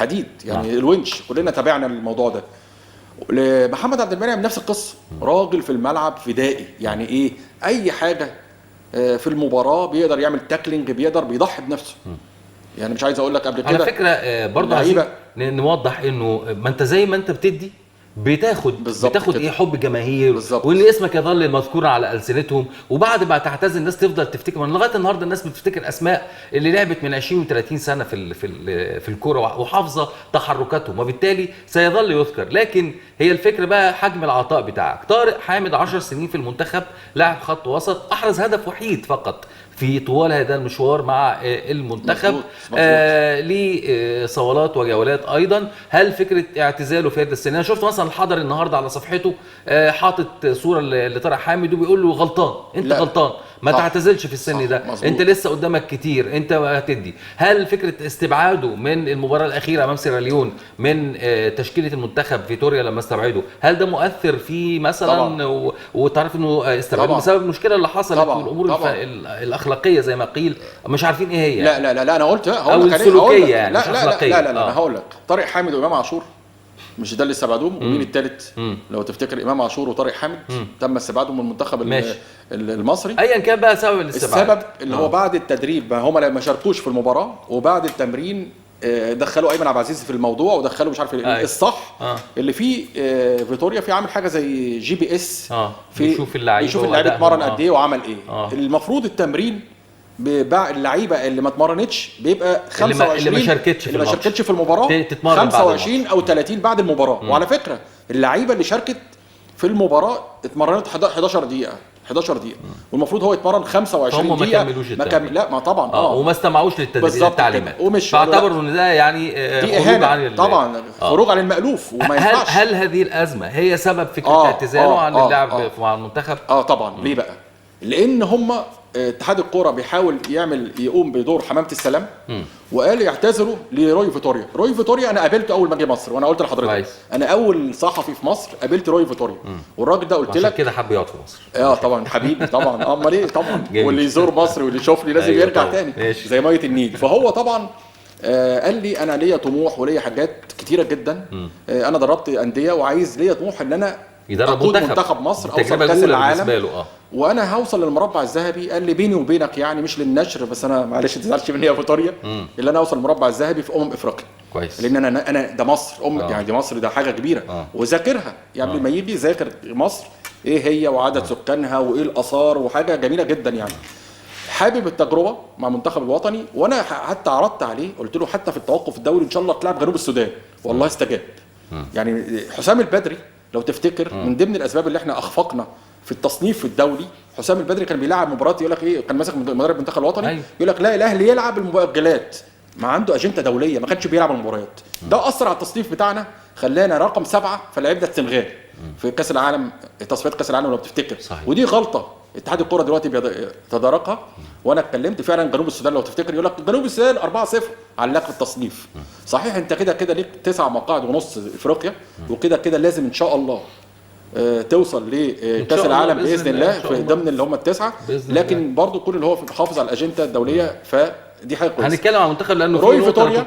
حديد يعني الونش، كلنا تابعنا الموضوع ده. لمحمد عبد المنعم نفس القصه، راجل في الملعب فدائي، يعني ايه اي حاجه في المباراه بيقدر يعمل تاكلينج، بيضحي بنفسه. يعني مش عايز اقول لك قبل كده على فكره برضه عايزين نوضح انه ما انت زي ما انت بتدي بتاخد ايه حب جماهير، وان اسمك يظل مذكورا على السنتهم، وبعد ما تعتزل الناس تفضل تفتكر. من لغايه النهارده الناس بتفتكر اسماء اللي لعبت من 20 و30 سنه في الكوره وحافظه تحركاتهم، وبالتالي سيظل يذكر. لكن هي الفكره بقى حجم العطاء بتاعك. طارق حامد 10 سنين في المنتخب، لاعب خط وسط، احرز هدف وحيد فقط في طوال هذا المشوار مع المنتخب. ليه صولات وجولات ايضا. هل فكره اعتزاله في هذا السن؟ انا شفت مثلا الحضر النهارده على صفحته حاطط صوره لطارق حامد وبيقول له غلطان، انت غلطان، ما تعتزلش في السن ده، انت لسه قدامك كتير، انت هتدي. هل فكره استبعاده من المباراه الاخيره امام سيراليون من تشكيله المنتخب فيتوريا لما استبعده، هل ده مؤثر فيه مثلا؟ وتعرف انه استبعده بسبب المشكله اللي حصلت والامور الاخلاقيه زي ما قيل، مش عارفين ايه هي. لا انا قلت او السلوكيه يعني مش اخلاقيه. لا انا هقول لك، طارق حامد وامام عاشور مش ده اللي استبعدوهم؟ ومين الثالث؟ لو تفتكر امام عاشور وطارق حامد تم استبعادهم من المنتخب المصري. ايا كان بقى سبب الاستبعاد، السبب اللي هو بعد التدريب هم ما شاركوش في المباراه، وبعد التمرين دخلوا ايمن عبد العزيز في الموضوع، ودخلوا مش عارف الصح اللي فيه فيتوريا في عامل حاجه زي GPS بيشوف اللعيبه اتمرن قد ايه وعمل ايه. المفروض التمرين اللعيبه اللي ما اتمرنتش بيبقى 25 اللي ما شاركتش في المباراه 25 او 30 بعد المباراه. وعلى فكره اللعيبه اللي شاركت في المباراه اتمرنت 11 دقيقه والمفروض هو يتمرن 25 دقيقه. ما كملوش لا ما طبعا وما استمعوش للتعليمات، فاعتبروا ان ده يعني خروج عن طبعا خروج عن المألوف وما ينفعش. هل هذه الازمه هي سبب فكره اعتزاله عن اللعب مع المنتخب؟ طبعا. ليه بقى؟ لان هم اتحاد الكوره بيحاول يقوم بدور حمامه السلام، وقال يعتذروا لروي فيتوريا. روي فيتوريا انا قابلته اول ما جه مصر، وانا قلت لحضرتك انا اول صحفي في مصر قابلت روي فيتوريا، والراجل ده قلت لك عشان كده حب يقعد في مصر. طبعا حبيبي طبعا، امال ايه طبعا. واللي يزور مصر واللي يشوفني لازم يرجع طبعًا. تاني زي ميه النيل. فهو طبعا قال لي انا ليا طموح وليا حاجات كتيره جدا. انا دربت انديه وعايز ليا طموح ان انا يدرب منتخب مصر اوصل كاس العالم وانا هوصل للمربع الذهبي. قال لي بيني وبينك يعني مش للنشر، بس انا معلش ما تزعلش مني يا فيتوريا، اللي انا اوصل للمربع الذهبي في افريقيا. كويس. لان انا ده مصر يعني دي مصر، ده حاجه كبيره وذاكرها يعني. ما يجي ذاكر مصر ايه هي وعدد سكانها وايه الاثار وحاجه جميله جدا يعني. حابب التجربه مع المنتخب الوطني، وانا حتى عرضت عليه قلت له حتى في التوقف الدولي ان شاء الله تلعب جنوب السودان، والله استجاب. يعني حسام البدري لو تفتكر من ضمن الاسباب اللي احنا اخفقنا في التصنيف الدولي، حسام البدري كان بيلعب مباريات يقول لك ايه، كان ماسك مدرب المنتخب الوطني يقول لك لا الاهلي يلعب المؤجلات، ما عنده اجنده دوليه، ما كانش بيلعب المباريات. ده اثر على التصنيف بتاعنا، خلانا رقم 7 فلعبنا السنغال في كاس العالم، تصفيات كاس العالم لو بتفتكر. ودي غلطه اتحاد الكوره دلوقتي بيتداركها. وانا اتكلمت فعلا جنوب السودان لو تفتكر يقول لك جنوب السودان 4-0 علاك في التصنيف. صحيح انت كده ليك 9 مقاعد ونص افريقيا، وكده لازم ان شاء الله توصل لكاس العالم باذن الله في ضمن اللي هم التسعه. لكن برضو كل اللي هو حافظ على الاجنده الدوليه، فدي حاجه كويسه. هنتكلم عن المنتخب لانه روي فيتوريا